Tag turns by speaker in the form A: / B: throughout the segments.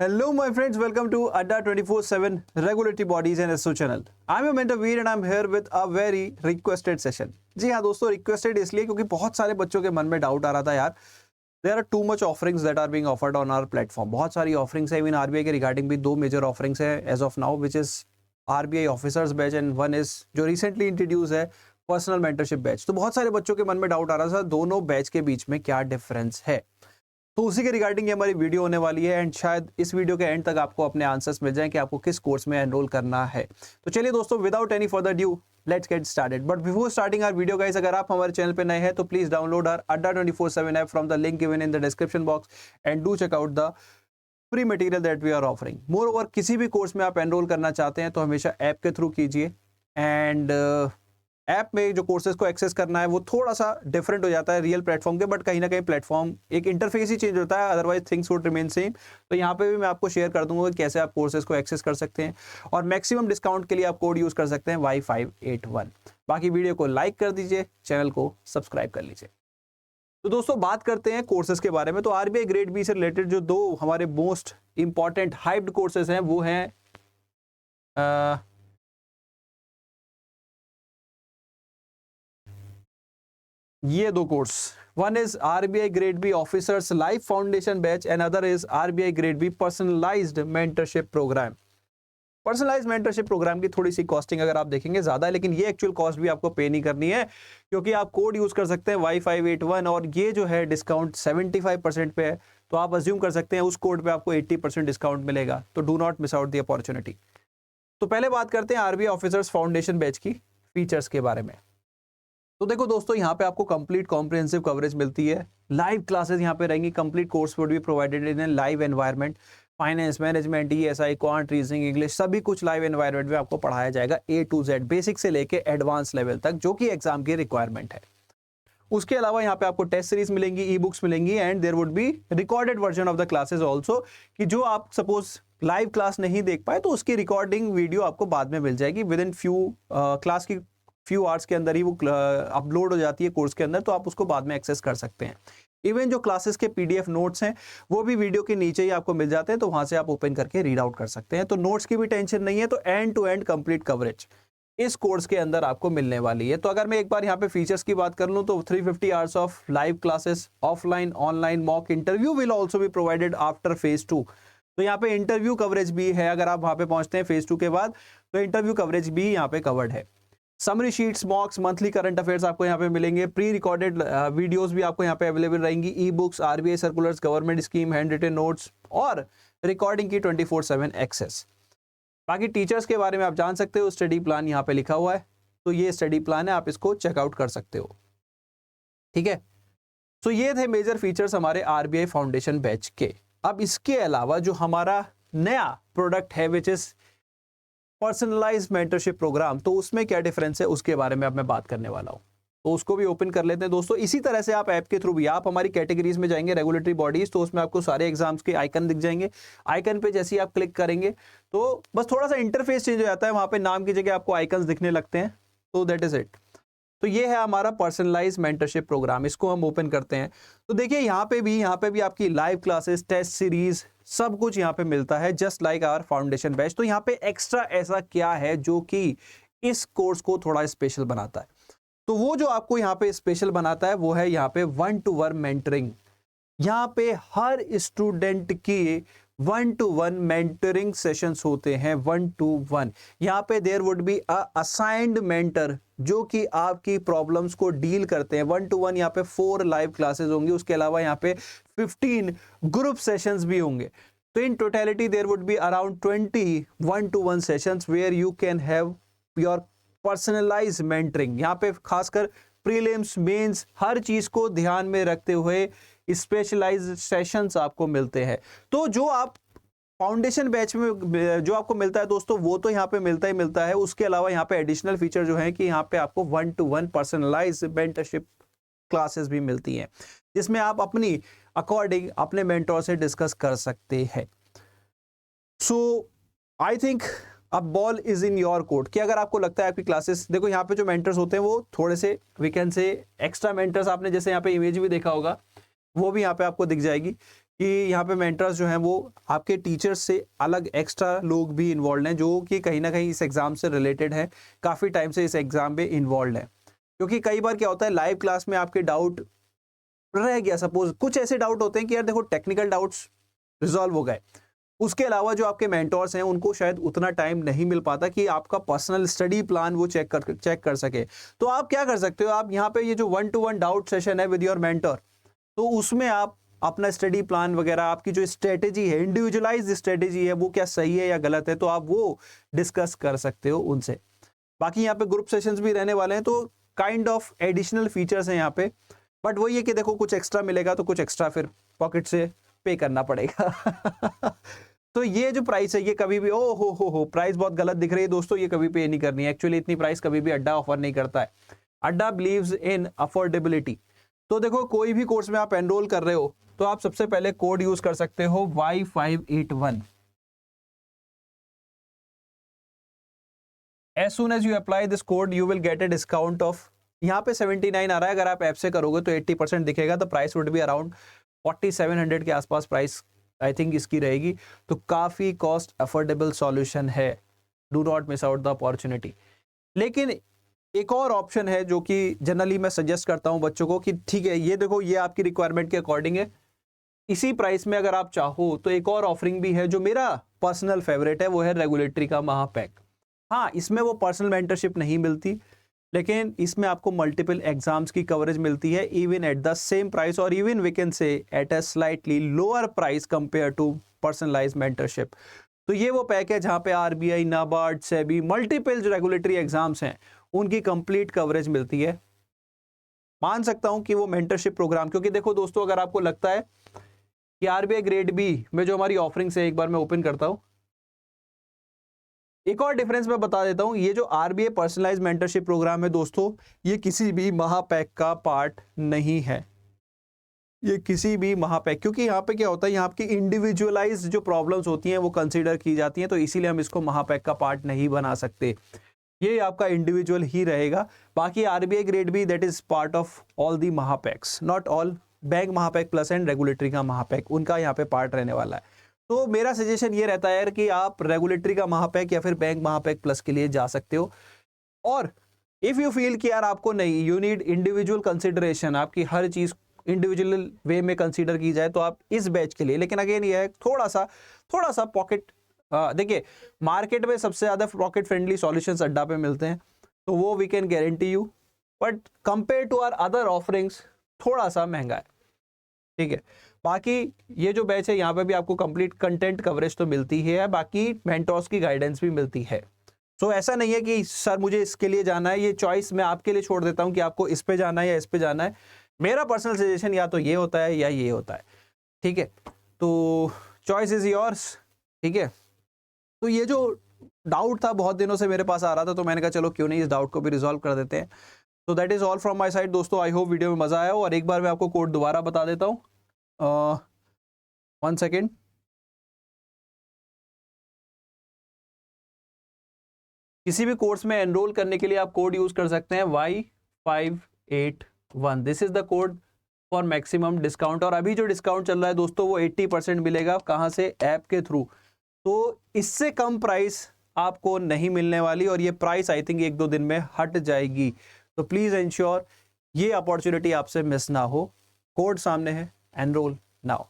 A: Hello, my friends. Welcome to Adda 24/7 Regulatory Bodies and SO channel. I'm your mentor Veer and I'm here with a very requested session. जी हाँ दोस्तों, requested इसलिए क्योंकि बहुत सारे बच्चों के मन में डाउट आ रहा था यार. There are too much offerings that are being offered on our platform. बहुत सारी offerings है. Even RBI के रिगार्डिंग भी दो मेजर offerings है as of now, which is RBI Officers Batch and one is जो recently introduced है personal mentorship batch. तो बहुत सारे बच्चों के मन में डाउट आ रहा था दोनों बैच के बीच में क्या डिफरेंस है. तो उसी के रिगार्डिंग ये हमारी वीडियो होने वाली है एंड शायद इस वीडियो के एंड तक आपको अपने आंसर्स मिल जाएं कि आपको किस कोर्स में एनरोल करना है. तो चलिए दोस्तों, without any further due let's get started. But before starting our video guys, अगर आप हमारे चैनल पे नए हैं तो please download our Adda 24/7 app from the link given in the description box and do check out the free material that we are offering. Moreover, किसी भी course में आप एनरोल करना चाहते हैं तो हमेशा ऐप के थ्रू कीजिए एंड ऐप में जो कोर्सेज को एक्सेस करना है वो थोड़ा सा डिफरेंट हो जाता है रियल प्लेटफॉर्म के, बट कहीं ना कहीं प्लेटफॉर्म एक इंटरफेस ही चेंज होता है, otherwise things would remain same. तो यहाँ पे भी मैं आपको शेयर कर दूंगा कि कैसे आप कोर्सेज को एक्सेस कर सकते हैं और मैक्सिमम डिस्काउंट के लिए आप कोड यूज कर सकते हैं Y581. बाकी वीडियो को लाइक कर दीजिए, चैनल को सब्सक्राइब कर लीजिए. तो दोस्तों बात करते हैं कोर्सेज के बारे में. तो आरबीआई ग्रेड बी से रिलेटेड जो दो हमारे मोस्ट इंपॉर्टेंट हाइप्ड कोर्सेज हैं वो हैं ये दो course. One is RBI grade B officers life foundation batch and other is RBI grade B personalized mentorship program. Personalized mentorship program की थोड़ी सी कॉस्टिंग अगर आप देखेंगे ज्यादा है, लेकिन ये एक्चुअल कॉस्ट भी आपको पे नहीं करनी है क्योंकि आप कोड यूज कर सकते हैं Y581 और ये जो है डिस्काउंट 75% पे है. तो आप अज्यूम कर सकते हैं उस कोड पे आपको 80% डिस्काउंट मिलेगा. तो do not miss out the opportunity. तो पहले बात करते हैं आरबीआई ऑफिसर्स फाउंडेशन बैच की फीचर्स के बारे में. तो देखो दोस्तों, यहाँ पे आपको कंप्लीट कॉम्प्रिहेंसिव कवरेज मिलती है. लाइव क्लासेस यहाँ पे रहेंगी. Complete course would be provided in live environment. Finance, management, ESI, quant, reasoning, English सभी कुछ लाइव एनवायरनमेंट में आपको पढ़ाया जाएगा A to Z, बेसिक से लेके एडवांस लेवल तक, जो कि एग्जाम की रिक्वायरमेंट है. उसके अलावा यहाँ पे आपको टेस्ट सीरीज मिलेंगी, ई बुक्स मिलेंगी and there would be recorded version of the classes also, कि जो आप सपोज लाइव क्लास नहीं देख पाए तो उसकी रिकॉर्डिंग वीडियो आपको बाद में मिल जाएगी. विद इन क्लास की फ्यू आवर्स के अंदर ही वो अपलोड हो जाती है कोर्स के अंदर, तो आप उसको बाद में एक्सेस कर सकते हैं. इवन जो क्लासेस के पीडीएफ नोट्स हैं वो भी वीडियो के नीचे ही आपको मिल जाते हैं, तो वहां से आप ओपन करके रीड आउट कर सकते हैं. तो नोट्स की भी टेंशन नहीं है. तो end to end complete coverage इस कोर्स के अंदर आपको मिलने वाली है. तो अगर मैं एक बार यहाँ पे फीचर्स की बात कर लूँ तो 350 hours of live classes, offline online mock interview will also be provided after phase 2. तो यहाँ पे इंटरव्यू कवरेज भी है. अगर आप वहां पे पहुंचते हैं फेज 2 के बाद तो इंटरव्यू कवरेज भी यहाँ पे कवर्ड है. Summary sheets, मॉक्स, monthly current affairs आपको यहाँ पे मिलेंगे. प्री रिकॉर्डेड वीडियोस भी आपको यहाँ पे अवेलेबल रहेंगी. E books, RBI circulars, government scheme, hand written notes और रिकॉर्डिंग की 24/7 एक्सेस. बाकी टीचर्स के बारे में आप जान सकते हो, स्टडी प्लान यहाँ पे लिखा हुआ है. तो ये स्टडी प्लान है, आप इसको चेकआउट कर सकते हो. ठीक है. तो ये थे मेजर फीचर्स हमारे आरबीआई फाउंडेशन बैच के. अब इसके अलावा जो हमारा नया प्रोडक्ट है which is personalized mentorship program, तो उसमें क्या डिफरेंस है उसके बारे में अब मैं बात करने वाला हूं. तो उसको भी ओपन कर लेते हैं दोस्तों. इसी तरह से आप ऐप के थ्रू भी आप हमारी कैटेगरीज में जाएंगे, रेगुलेटरी बॉडीज, तो उसमें आपको सारे एग्जाम्स के आइकन दिख जाएंगे. आइकन पे जैसे ही आप क्लिक करेंगे तो बस थोड़ा सा इंटरफेस चेंज हो जाता है. वहां पे नाम की जगह आपको आइकन्स दिखने लगते हैं. तो दैट इज इट. तो ये है हमारा पर्सनलाइज्ड मेंटरशिप प्रोग्राम. इसको हम ओपन करते हैं. तो देखिए यहाँ पे भी आपकी लाइव क्लासेस, टेस्ट सीरीज सब कुछ यहाँ पे मिलता है, just like our foundation batch. तो यहाँ पे एक्स्ट्रा ऐसा क्या है जो कि इस कोर्स को थोड़ा स्पेशल बनाता है? तो वो जो आपको यहाँ पे स्पेशल बनाता है वो है यहाँ पे 1-to-1 मेंटरिंग. यहाँ पे हर स्टूडेंट की 1-to-1 मेंटरिंग सेशंस होते हैं. 1-to-1 यहाँ पे there would be assigned mentor जो कि आपकी प्रॉब्लम्स को डील करते हैं. 1-to-1 यहाँ पे 4 लाइव क्लासेस होंगी. उसके अलावा यहाँ पे 15 ग्रुप सेशंस भी होंगे. तो in totality there would be around 20 1-to-1 sessions where you can have your personalized mentoring. यहाँ पे खासकर प्रीलिम्स, मेंस, हर चीज को ध्यान में रखते हुए स्पेशलाइज्ड सेशंस आपको मिलते हैं. तो जो आप फाउंडेशन बैच में जो आपको मिलता है दोस्तों वो तो यहाँ पे मिलता ही मिलता है. उसके अलावा यहाँ पे एडिशनल फीचर जो है कि यहाँ पे आपको 1-to-1 पर्सनलाइज्ड मेंटरशिप क्लासेस भी मिलती हैं, जिसमें आप अपनी अकॉर्डिंग अपने मेंटोर से डिस्कस कर सकते हैं. सो आई थिंक अब ball is in your court कि अगर आपको लगता है आपकी क्लासेस, देखो यहाँ पे जो मेंटर्स होते हैं वो थोड़े से we can say extra mentors, आपने जैसे यहाँ पे इमेज भी देखा होगा वो भी यहाँ पे आपको दिख जाएगी कि यहाँ पे मेंटर्स जो हैं वो आपके टीचर्स से अलग एक्स्ट्रा लोग भी इन्वॉल्व हैं, जो कि कहीं ना कहीं इस एग्ज़ाम से रिलेटेड है, काफ़ी टाइम से इस एग्ज़ाम में इन्वॉल्व है। क्योंकि कई बार क्या होता है, लाइव क्लास में आपके डाउट रह गया, सपोज कुछ ऐसे डाउट होते हैं कि यार देखो टेक्निकल डाउट्स रिजॉल्व हो गए, उसके अलावा जो आपके मेंटोर्स हैं उनको शायद उतना टाइम नहीं मिल पाता कि आपका पर्सनल स्टडी प्लान वो चेक कर सके। तो आप क्या कर सकते हो, आप यहाँ पे ये जो 1-to-1 डाउट सेशन है विद योर मेंटर, तो उसमें आप अपना स्टडी प्लान वगैरह, आपकी जो स्ट्रेटेजी है, इंडिविजुअलाइज स्ट्रेटेजी है, वो क्या सही है या गलत है, तो आप वो डिस्कस कर सकते हो उनसे। बाकी यहाँ पे ग्रुप सेशंस भी रहने वाले हैं, तो काइंड ऑफ एडिशनल फीचर्स हैं यहाँ पे, बट वही है कि देखो कुछ एक्स्ट्रा मिलेगा तो कुछ एक्स्ट्रा फिर पॉकेट से पे करना पड़ेगा। तो ये जो प्राइस है ये कभी भी, ओ हो प्राइस बहुत गलत दिख रही है दोस्तों, ये कभी पे नहीं करनी है। एक्चुअली इतनी प्राइस कभी भी अड्डा ऑफर नहीं करता है। अड्डा बिलीव्स इन अफोर्डेबिलिटी। तो देखो कोई भी कोर्स में आप एनरोल कर रहे हो तो आप सबसे पहले कोड यूज कर सकते हो Y581। As soon as you apply this code you will get a discount of, यहाँ पे 79 आ रहा है, अगर आप ऐप से करोगे तो 80% दिखेगा, तो प्राइस वुड बी अराउंड 4700 के आसपास प्राइस आई थिंक इसकी रहेगी। तो काफ़ी कॉस्ट अफोर्डेबल सॉल्यूशन है, do not miss out the opportunity. लेकिन एक और ऑप्शन है जो कि जनरली मैं सजेस्ट करता हूं बच्चों को कि ठीक है ये देखो ये आपकी रिक्वायरमेंट के अकॉर्डिंग है, इसी प्राइस में अगर आप चाहो तो एक और ऑफरिंग भी है जो मेरा पर्सनल फेवरेट है, वो है रेगुलेटरी का महापैक। हाँ, इसमें वो पर्सनल मेंटरशिप नहीं मिलती, लेकिन इसमें आपको मल्टीपल एग्जाम्स की कवरेज मिलती है, even at the same price, और even we can say at a slightly lower price compare to personalised mentorship. तो ये वो पैक है जहाँ पे आरबीआई, नाबार्ड, सेबी, मल्टीपल जो रेगुलेटरी एग्जाम्स हैं उनकी कंप्लीट कवरेज मिलती है। मान सकता हूं कि वो मेंटरशिप प्रोग्राम, क्योंकि देखो दोस्तों अगर आपको लगता है कि आरबीआई ग्रेड बी में जो हमारी ऑफरिंग्स है, एक बार मैं ओपन करता हूं, एक और डिफरेंस मैं बता देता हूं, ये जो आरबीआई पर्सनलाइज्ड मेंटरशिप प्रोग्राम है दोस्तों, ये किसी भी महापैक का पार्ट नहीं है, ये किसी भी महापैक, क्योंकि यहाँ पे क्या होता है, यहाँ की इंडिविजुअलाइज जो प्रॉब्लम्स होती हैं वो कंसीडर की जाती हैं, तो इसीलिए हम इसको महापैक का पार्ट नहीं बना सकते, ये आपका इंडिविजुअल ही रहेगा। बाकी RBI grade B that is part of all the महापैक्स, नॉट ऑल, बैंक महापैक प्लस एंड रेगुलेटरी का महापैक उनका यहाँ पे पार्ट रहने वाला है। तो मेरा सजेशन ये रहता है यार कि आप रेगुलेटरी का महापैक या फिर बैंक महापैक प्लस के लिए जा सकते हो। और इफ यू फील कि यार आपको नहीं, यू नीड इंडिविजुअल कंसिडरेशन, आपकी हर चीज इंडिविजुअल वे में कंसीडर की जाए, तो आप इस बैच के लिए, लेकिन अगेन ये है थोड़ा सा पॉकेट, देखिए मार्केट में सबसे ज्यादा पॉकेट फ्रेंडली सॉल्यूशंस अड्डा पे मिलते हैं, तो वो we can guarantee you, but compare to our other offerings थोड़ा सा महंगा है, ठीक है। बाकी ये जो बैच है यहाँ पे भी आपको कंप्लीट कंटेंट कवरेज तो मिलती है, बाकी मेंटोर्स की गाइडेंस भी मिलती है। सो ऐसा नहीं है कि सर मुझे इसके लिए जाना है, ये चॉइस मैं आपके लिए छोड़ देता हूँ कि आपको इस पे जाना है या इस पे जाना है। मेरा पर्सनल सजेशन या तो ये होता है या ये होता है, ठीक है। तो चॉइस इज योर्स, ठीक है। तो ये जो डाउट था बहुत दिनों से मेरे पास आ रहा था, तो मैंने कहा चलो क्यों नहीं इस डाउट को भी रिजॉल्व कर देते हैं। तो that is all from my side दोस्तों, आई होप वीडियो में मजा आया हो। और एक बार मैं आपको कोड दोबारा बता देता हूँ, 1 सेकेंड। किसी भी कोर्स में एनरोल करने के लिए आप कोड यूज कर सकते हैं Y581, this is the code for maximum discount. और अभी जो डिस्काउंट चल रहा है दोस्तों वो 80% मिलेगा, कहाँ से, ऐप के थ्रू। तो इससे कम प्राइस आपको नहीं मिलने वाली, और ये प्राइस आई थिंक 1-2 दिन में हट जाएगी। तो प्लीज इंश्योर ये अपॉर्चुनिटी आपसे मिस ना हो। कोड सामने है, एनरोल नाउ।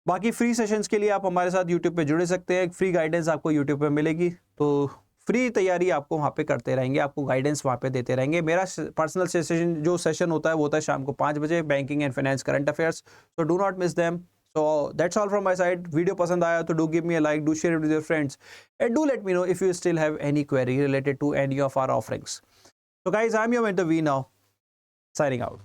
A: बाकी फ्री सेशंस के लिए आप हमारे साथ यूट्यूब पे जुड़े सकते हैं, फ्री गाइडेंस आपको यूट्यूब पे मिलेगी, तो फ्री तैयारी आपको वहाँ पे करते रहेंगे, आपको गाइडेंस वहाँ पे देते रहेंगे। मेरा पर्सनल सेशन जो सेशन होता है वो होता है शाम को 5 बजे, banking and finance current affairs, so do not miss them. So that's all from my side. Video पसंद आया तो do give me a like, do share it with your friends, and do let me know if you still have any query related to any of our offerings. So guys, I'm your mentor V now, signing out.